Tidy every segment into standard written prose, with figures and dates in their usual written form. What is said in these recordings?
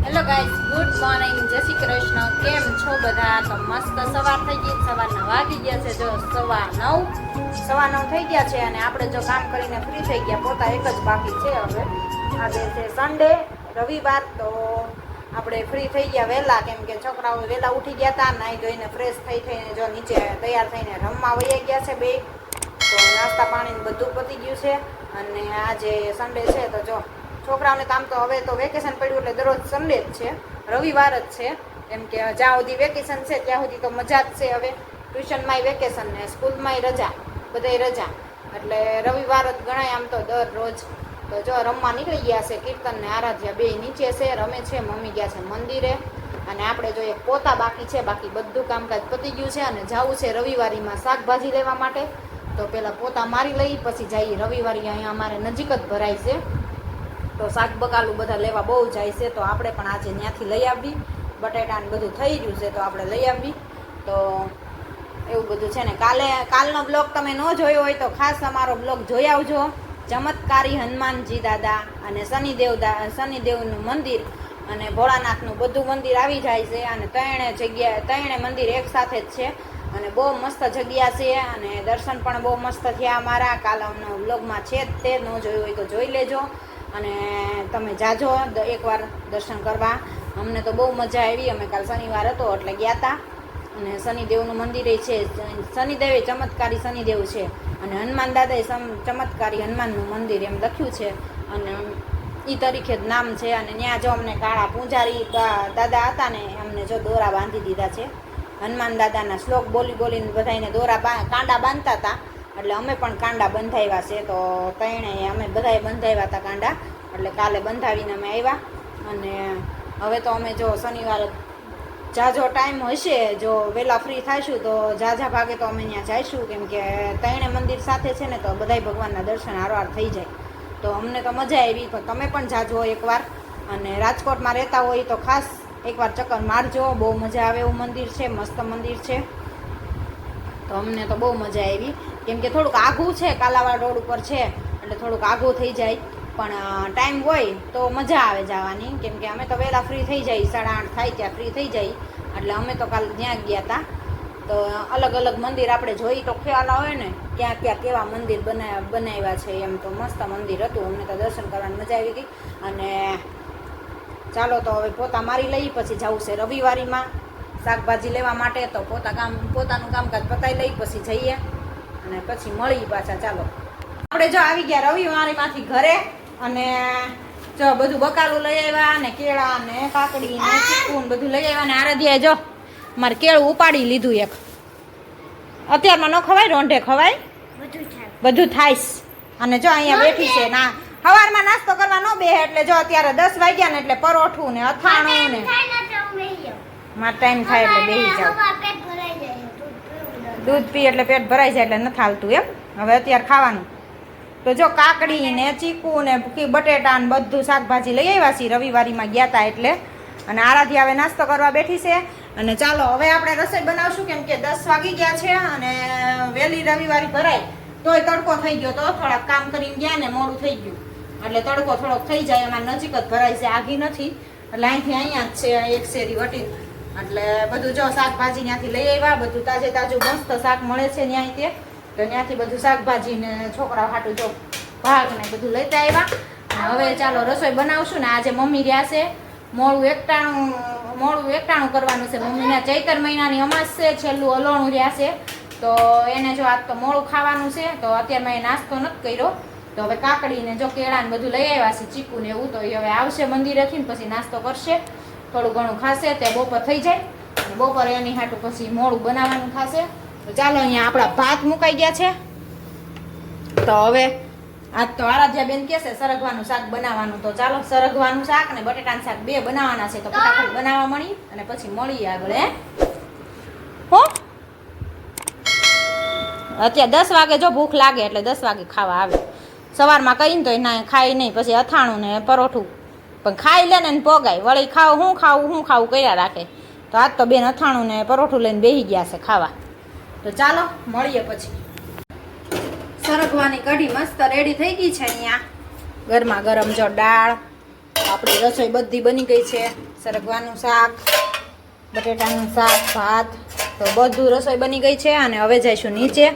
Hello guys, good morning, જય શ્રી કૃષ્ણ. કેમ છો બધા? તો મસ્ત સવાર થઈ ગઈ. સવારના વાગી ગયા છે જો 9:15 થઈ ગયા છે અને આપણે જો કામ કરીને ફ્રી થઈ ગયા. પોતા એક જ બાકી છે. હવે આજે છે સન્ડે, રવિવાર, તો આપણે ફ્રી થઈ ગયા વહેલા, કેમ કે છોકરાઓ વહેલા ઉઠી ગયા હતા. નાહી ધોઈને ફ્રેશ થઈને જો નીચે તૈયાર થઈને રમવા વહી ગયા છે બે. તો નાસ્તા પાણી બધું પતી ગયું છે અને આજે સન્ડે છે તો જો છોકરાઓને કામ તો હવે તો વેકેશન પડ્યું એટલે દરરોજ સન્ડે જ છે, રવિવાર જ છે. કેમ કે જ્યાં સુધી વેકેશન છે ત્યાં સુધી તો મજા જ છે. હવે ટ્યુશનમાંય વેકેશન ને સ્કૂલમાંય રજા, બધાય રજા, એટલે રવિવાર જ ગણાય આમ તો દરરોજ. તો જો રમવા નીકળી ગયા છે. કીર્તન ને આરાધ્યા બે નીચે છે, રમે છે. મમ્મી ગયા છે મંદિરે અને આપણે જો એક પોતા બાકી છે. બાકી બધું કામકાજ પતી ગયું છે અને જવું છે રવિવારીમાં શાકભાજી લેવા માટે. તો પેલા પોતા મારી લઈ પછી જઈએ રવિવારી. અહીંયા અમારે નજીક જ ભરાય છે તો શાક બકાલું બધા લેવા બહુ જાય છે. તો આપણે પણ આજે ત્યાંથી લઈ આવી. બટેટા ને બધું થઈ ગયું છે તો આપણે લઈ આવી. તો એવું બધું છે ને. કાલનો બ્લોગ તમે ન જોયો હોય તો ખાસ અમારો બ્લોગ જોઈ આવજો. ચમત્કારી હનુમાનજી દાદા અને શનિદેવનું મંદિર અને ભોળાનાથનું બધું મંદિર આવી જાય છે. અને ત્રણે મંદિર એક સાથે જ છે અને બહુ મસ્ત જગ્યા છે અને દર્શન પણ બહુ મસ્ત થયા અમારા. કાલનો બ્લોગમાં છે જ તે, ન જોયું હોય તો જોઈ લેજો. અને તમે જાજો એકવાર દર્શન કરવા. અમને તો બહુ મજા આવી. અમે કાલ શનિવાર હતો એટલે ગયા હતા અને શનિદેવનું મંદિર છે. શનિદેવે ચમત્કારી શનિદેવ છે અને હનુમાન દાદાએ ચમત્કારી હનુમાનનું મંદિર એમ લખ્યું છે અને એ તરીકે જ નામ છે. અને ત્યાં જો અમને કાળા પૂંજારી દાદા હતા ને અમને જો દોરા બાંધી દીધા છે. હનુમાન દાદાના શ્લોક બોલીને બધાને કાંડા બાંધતા હતા એટલે અમે પણ કાંડા બંધાવ્યા છે. તો અમે બધાએ બંધાવ્યા હતા કાંડા, એટલે કાલે બંધાવીને અમે આવ્યા. અને હવે તો અમે જો શનિવાર જાજો ટાઈમ હશે, જો વહેલા ફ્રી થઈશું તો જાજા ભાગે તો અમે ત્યાં જઈશું. કેમ કે ત્રણે મંદિર સાથે છે ને તો બધાય ભગવાનના દર્શન હારવાર થઈ જાય. તો અમને તો મજા આવી. તો તમે પણ જાજો એકવાર. અને રાજકોટમાં રહેતા હોય તો ખાસ એકવાર ચક્કર મારજો. બહુ મજા આવે એવું મંદિર છે, મસ્ત મંદિર છે. તો અમને તો બહુ મજા આવી. કેમ કે થોડુંક આઘું છે, કાલાવાડ રોડ ઉપર છે એટલે થોડુંક આઘું થઈ જાય. પણ ટાઈમ હોય તો મજા આવે જવાની. કેમ કે અમે તો વહેલા ફ્રી થઈ જાય, 8:30 થાય ત્યાં ફ્રી થઈ જાય. એટલે અમે તો કાલે ત્યાં ગયા હતા. તો અલગ અલગ મંદિર આપણે જોઈ તો ખ્યાલ આવે ને ક્યાં કેવા મંદિર બનાવ્યા છે એમ. તો મસ્ત મંદિર હતું. અમને તો દર્શન કરવાની મજા આવી ગઈ. અને ચાલો તો હવે પોતા મારી લઈ પછી જવું છે રવિવારીમાં શાકભાજી લેવા માટે. તો પોતાનું કામકાજ પતાવી લઈ પછી જઈએ અને પછી મળી પાછા. ચાલો આપણે જો આવી ગયા રવિવારીમાંથી ઘરે અને જો બધું બકાલું લઈ આવ્યા ને કેળા ને કાકડી ને ચીકુ ને બધું લઈ આવ્યા. ને આરાધ્યાએ જો મારે કેળું ઉપાડી લીધું એક. અત્યારમાં ન ખવાય, રોંઢે ખવાય, બધું થાય. અને જો અહીંયા બેઠી છે ના સવારમાં નાસ્તો કરવા ન બેહે એટલે જો અત્યારે 10 વાગ્યા ને એટલે પરોઠું ને અથાણું ને મારે ટાઈમ થાય એટલે બેસી જાવ. દૂધ પી એટલે પેટ ભરાઈ જાય એટલે નથી હાલતું એમ. હવે અત્યારે ખાવાનું તો જો કાકડી ને ચીકુ ને બટેટા ને બધું શાકભાજી લઈ આવ્યા છીએ રવિવારીમાં ગયા હતા એટલે. અને આરાધી હવે નાસ્તો કરવા બેઠી છે. અને ચાલો હવે આપણે રસોઈ બનાવશું. કેમ કે 10 વાગી ગયા છે અને વહેલી રવિવારી ભરાય તોય તડકો થઈ ગયો. તો થોડાક કામ કરીને ગયા ને મોડું થઈ ગયું એટલે તડકો થોડોક થઈ જાય. અમારે નજીક જ ભરાય છે, આઘી નથી. એટલે અહીંથી અહીંયા જ છે, એક શેરી વટી. એટલે બધું જો શાકભાજી ત્યાંથી લઈ આવ્યા. બધું તાજું મસ્ત શાક મળે છે ત્યાંથી. તો ત્યાંથી બધું શાકભાજી ને છોકરાઓ હાટું જો ભાગ ને બધું લેતા આવ્યા. હવે ચાલો રસોઈ બનાવશું. ને આજે મમ્મી રહ્યા છે. મોડું એકટાણું કરવાનું છે. મમ્મીના ચૈતર મહિનાની અમાસ છે, છેલ્લું અલોણું રહ્યા છે. તો એને જો આજ તો મોડું ખાવાનું છે. તો અત્યારમાં એ નાસ્તો નથી કર્યો. તો હવે કાકડી ને જો કેળા ને બધું લઈ આવ્યા છે, ચીકુ ને એવું. તો એ હવે આવશે મંદિરેથી ને પછી નાસ્તો કરશે, થોડું ઘણું ખાશે. ત્યાં બપોર થઈ જાય અને બપોરે એની હાટું પછી મોડું બનાવવાનું થશે. તો ચાલો અહીંયા આપણા ભાત મુકાઈ ગયા છે. તો હવે આજ તો આરાધ્યા બેન કહેશે સરગવાનું શાક બનાવવાનું. તો ચાલો સરગવાનું શાક ને બટેટાનું શાક બે બનાવવાના છે. તો ફટાફટ બનાવવા મળી અને પછી મળીએ આગળ. હો અત્યારે 10 વાગે જો ભૂખ લાગે એટલે 10 વાગે ખાવા આવે. સવારમાં કહીને તો ના ખાઈ નહીં, પછી અથાણું ને પરોઠું પણ ખાઈ લે ને પોગાય. વળી હું ખાવું કર્યા રાખે. તો આજ તો બેન અથાણું ને પરોઠું લઈને બેસી ગયા છે ખાવા. તો ચાલો મળીએ પછી. સરગવાની કઢી મસ્ત રેડી થઈ ગઈ છે. અહીંયા ગરમા ગરમ જો દાળ આપણી રસોઈ બધી બની ગઈ છે. સરગવાનું શાક, બટેટાનું શાક, ભાત, તો બધું રસોઈ બની ગઈ છે. અને હવે જઈશું નીચે.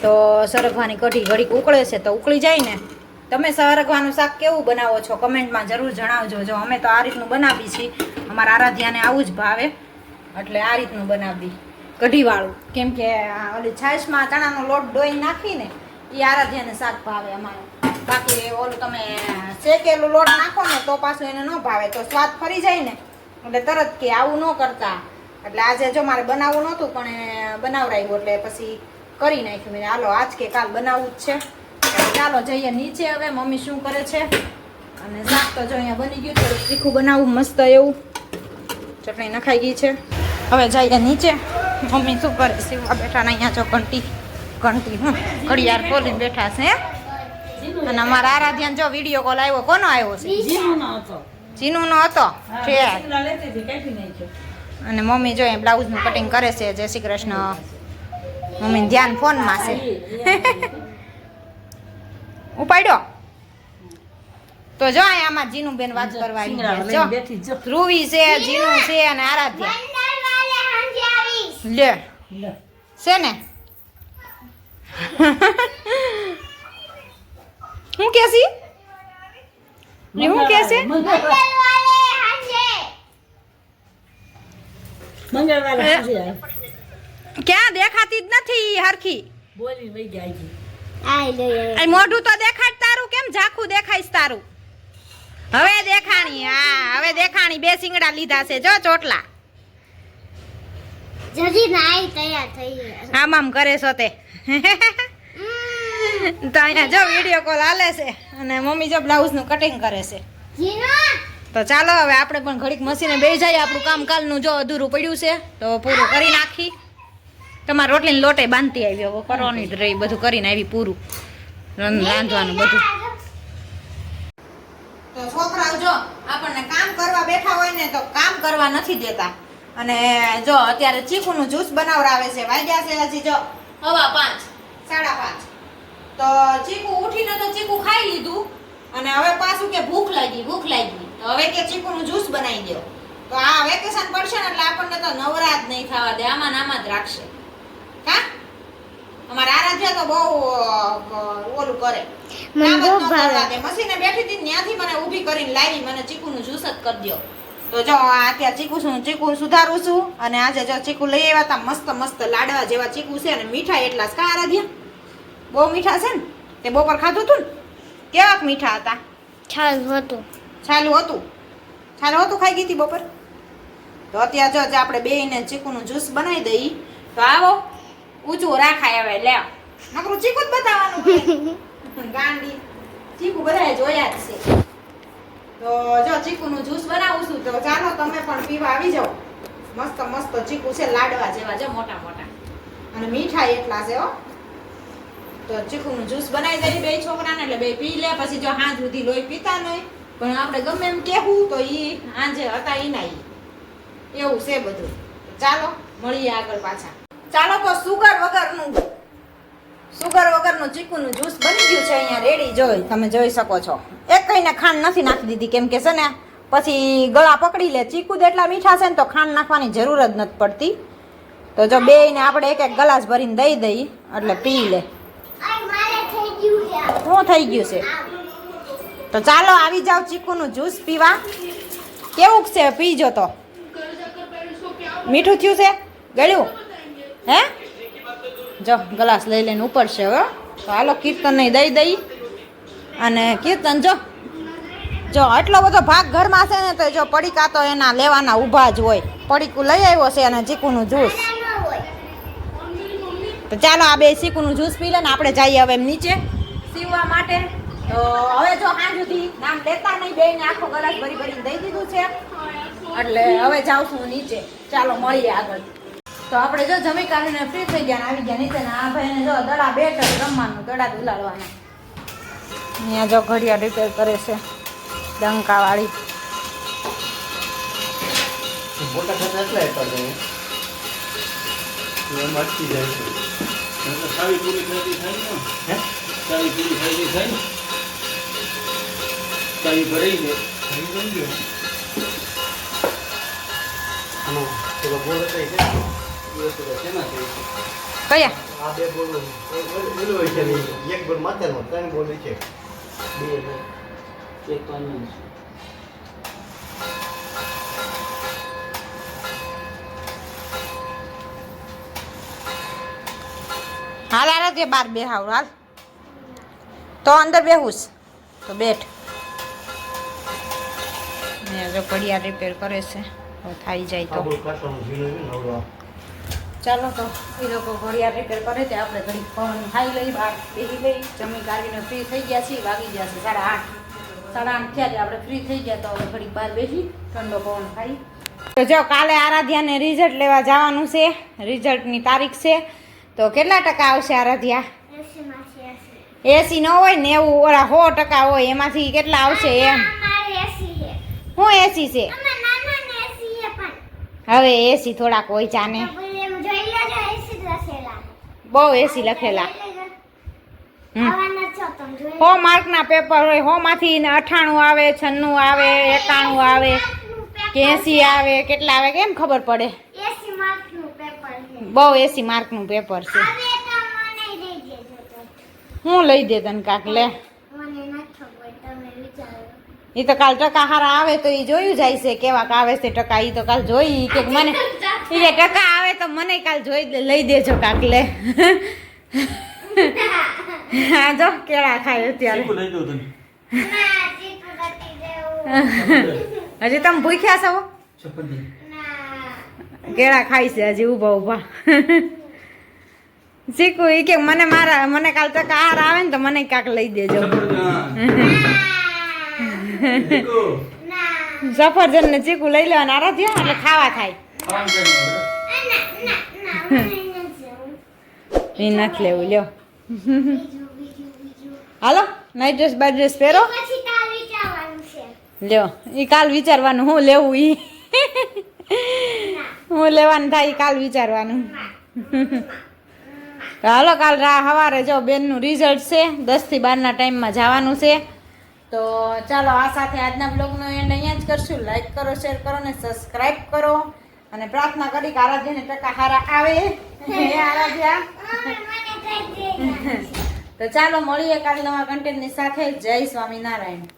તો સરગવાની કઢી ઘડીક ઉકળે છે, તો ઉકળી જાય ને. તમે સરગવાનું શાક કેવું બનાવો છો કમેન્ટમાં જરૂર જણાવજો. જો અમે તો આ રીતનું બનાવી છીએ. અમારા આરાધ્યાને આવું જ ભાવે, એટલે આ રીતનું બનાવી કઢીવાળું. કેમ કે ઓલી છાશમાં ચણાનો લોટ ડોઈ નાખીને એ આરાધ્યાને શાક ભાવે અમારે. બાકી ઓલું તમે શેકેલું લોટ નાખો ને તો પાછું એને ન ભાવે, તો સ્વાદ ફરી જાય ને. એટલે તરત કે આવું ન કરતા. એટલે આજે જો મારે બનાવવું નહોતું, પણ બનાવરાયું એટલે પછી કરી નાખ્યું મેં. હાલો આજ કે કાલ બનાવવું જ છે. ચાલો જઈએ નીચે હવે. મમ્મી શું કરે છે. અને શાક તો જો અહીંયા બની ગયું. થોડું તીખું બનાવવું મસ્ત એવું. ચટણી નખાઈ ગઈ છે. હવે જઈએ નીચે. મમ્મી શું કરે સીવવા બેઠા ને અહીંયા જો ઘંટી ઘડિયાળ ખોલીને બેઠા છે. અને અમારા આરાધ્યાન જો વિડીયો કોલ આવ્યો. કોનો આવ્યો છે? જીનુનો હતો. અને મમ્મી જો એ બ્લાઉઝનું કટિંગ કરે છે. જય શ્રી કૃષ્ણ. મમ્મી ધ્યાન ફોનમાં છે. ઉપાડ્યો તો જો આમાં જીનું બેન વાત કરવા આવી જો. ધ્રુવી છે, જીનું છે અને આરાધ્યા લે છે ને. હું કેસી હું કેસે ક્યાં દેખાતી જ નથી હરખી. બોલી વઈ જાય. મોઢું તો દેખાડ તારું. કેમ ઝાખું દેખાઈશ તારું? હવે દેખાણી. હા હવે દેખાણી. 2 સિંગડા લીધા છે જો ચોટલા. જજી નાઈ તૈયાર થઈ. આમ આમ કરે છો તે. તો અહીંયા જો વિડીયો કોલ હાલે છે અને મમ્મી જો બ્લાઉઝનું કટિંગ કરે છે. તો ચાલો હવે આપણે પણ ઘડીક મશીને બેસી જાય. આપણું કામ કાલનું જો અધૂરું પડ્યું છે તો પૂરું કરી નાખી. તમારે રોટલીને લોટે બાંધતી આવી. હવે કરવાની જ રહી. બધું કરીને આવી પૂરું રાંધવાનું બધું. તો છોકરાઓ જો આપણને કામ કરવા બેઠા હોય ને તો કામ કરવા નથી દેતા. અને જો અત્યારે ચીકુનું જ્યુસ બનાવરાવે છે. વાગ્યા છે હજી જો 5:15 5:30. તો ચીકુ ઉઠીને તો ચીકુ ખાઈ લીધું. અને હવે પાછું કે ભૂખ લાગી. તો હવે કે ચીકુનું જ્યુસ બનાવી દો. તો આ વેકેશન પડશે ને એટલે આપણને તો નવરા જ નહીં થવા દે. આમાં જ રાખશે. કા અમારા આરાધ્યા તો બહુ ઓલું કરે. મશીને બેઠી હતી ત્યાંથી મને ઊભી કરીને લાવી. મને ચીકુનું જ્યુસ જ કરી દો. તો જો અત્યારે ચીકુ સુધારું છું. અને આજે જો ચીકુ લઈ આવ્યા હતા મસ્ત લાડવા જેવા ચીકુ છે. અને મીઠા એટલા કા આરાધ્યા? બહુ મીઠા છે ને. તે બપોર ખાધું હતું ને? કેવાક મીઠા હતા? છાલું હતું ખાઈ ગઈ હતી બપોર. તો અત્યારે જો આપણે બેયને ચીકુનું જ્યુસ બનાવી દઈએ. તો આવો ઊંચું રાખાય. હવે લે નકરું ચીકુ જ બતાવવાનું. ગાંડી ચીકુ બધાએ જોયા જ છે. તો જો ચીકુનું જ્યુસ બનાવું છું. તો ચાલો તમે પણ પીવા આવી જાઓ. મસ્ત ચીકુ છે લાડવા જેવા જો મોટા અને મીઠા એટલા છે હો. તો ચીકુનું જ્યુસ બનાવી દઈએ 2 છોકરાને. એટલે 2 પી લે. પછી જો હાંજ સુધી લોહી પીતા નહીં. પણ આપણે ગમે એમ કહેવું તો ઈ આંજે હતા ઈ ના એવું છે બધું. ચાલો મળીએ આગળ પાછા. ચાલો તો સુગર વગરનું ચીકુનું જ્યુસ બની ગયું છે અહીંયા રેડી. તમે જોઈ શકો છો. એક કઈને ખાંડ નથી નાખી દીધી. કેમ કે છે ને પછી ગળા પકડી લે. ચીકુ જ એટલા મીઠા છે ને તો ખાંડ નાખવાની જરૂર જ નથી પડતી. તો જો બેયને આપણે એક ગ્લાસ ભરીને દઈ દઈએ એટલે પી લે. શું થઈ ગયું છે? તો ચાલો આવી જાવ ચીકુનું જ્યુસ પીવા. કેવું છે? પીજો તો. મીઠું થયું છે? ગળ્યું હે? જો ગ્લાસ લઈ લઈને ઉપર છે હવે. તો હાલો કીર્તનને દઈ અને કીર્તન જો આટલો બધો ભાગ ઘરમાં છે ને તો જો પડીકા તો એના લેવાના ઊભા જ હોય. પડીકું લઈ આવ્યો છે અને ચીકુનું જ્યુસ. તો ચાલો આ 2 ચીકુનું જ્યુસ પી લે ને આપણે જઈએ હવે નીચે સીવવા માટે. તો હવે જો હાંજ સુધી નામ લેતા નહીં. બેયને આખો ગ્લાસ ભરીને દઈ દીધું છે. એટલે હવે જાઉં છું નીચે. ચાલો મળીએ આગળ. તો આપણે જો જમી કાઢીને ફ્રી થઈ ગયા આવી ગયા નીચે. ને આ ભાઈને જો દડા બેટ રમવાનું. દડા ઉલાડવાના. અહીંયા જો ઘડિયાળ રિપેર કરે છે ડંકાવાળી. કયા આ બે બોલ ઓલું હોય છે ને, એક બોલ માથાનો, ત્રણ બોલ છે. હાલ હાલ તે બાર બે હાવ હાલ તો અંદર બેહુસ તો બેઠ ને જો ઘડિયાળ રિપેર કરે છે હવે થઈ જાય આ તો બોલ કાઢવાનું ઝીણું છે ને નવરો. ચાલો તો એ લોકો ઘડિયાળ રિપેર કરે તે આપણે ઘડી ફોન ખાઈ લઈ બહાર બેસી લઈ જમી કાઢીને ફ્રી થઈ ગયા છીએ વાગી ગયા છે 8:30 થયા છે આપણે ફ્રી થઈ ગયા તો હવે ઘડી બહાર બેસી ઠંડો પવન ખાઈ તો જો કાલે આરાધ્યાને રિઝલ્ટ લેવા જવાનું છે રિઝલ્ટની તારીખ છે તો કેટલા ટકા આવશે આરાધ્યા 80 ન હોય ને એવું ઓલા 100% હોય એમાંથી કેટલા આવશે એમ હું 80 છે હવે 80 થોડાક હોય ચાને બહુ 80 લખેલા 100 માર્કના પેપર હોય 100 માંથી 98 આવે 96 આવે 91 આવે કે 80 આવે કેટલા આવે કેમ ખબર પડે બહુ 80 માર્કનું પેપર છે હું લઈ દે તને કાક લે એ તો કાલ ટકા હારા આવે તો એ જોયું જાય છે કેવાક આવે છે ટકા એ તો કાલ જોઈ કે મને એ કે ટકા આવે તો મને કાલ જોઈ લઈ દેજો કાક લે હા જો કેળા ખાય અત્યારે હજી તમે ભૂખ્યા છો કેળા ખાય છે હજી ઊભા ઊભા શીખું એ કે મને કાલ ટકા હાર આવે ને તો મને કાક લઈ દેજો સફરજન ને ચીકુ લઈ લેવાના આરાધ્યા એટલે ખાવા થાય એ નથી લેવું લ્યો હાલો નાઈટ ડ્રેસ બાય ડ્રેસ પહેરો લ્યો એ કાલ વિચારવાનું હું લેવું ઈ હું લેવાનું થાય કાલ વિચારવાનું તો હાલો કાલ સવારે જો બેનનું રિઝલ્ટ છે 10 થી 12 ટાઈમમાં જવાનું છે તો ચાલો આ સાથે આજના બ્લોગનો એન્ડ અહીંયા જ કરશું લાઈક કરો શેર કરો ને સબસ્ક્રાઈબ કરો અને પ્રાર્થના કરી કે આરાધ્યાને ટકા હારા આવે હે આરાધ્યા તો ચાલો મળીએ કાલે નવા કન્ટેન્ટની સાથે જય સ્વામિનારાયણ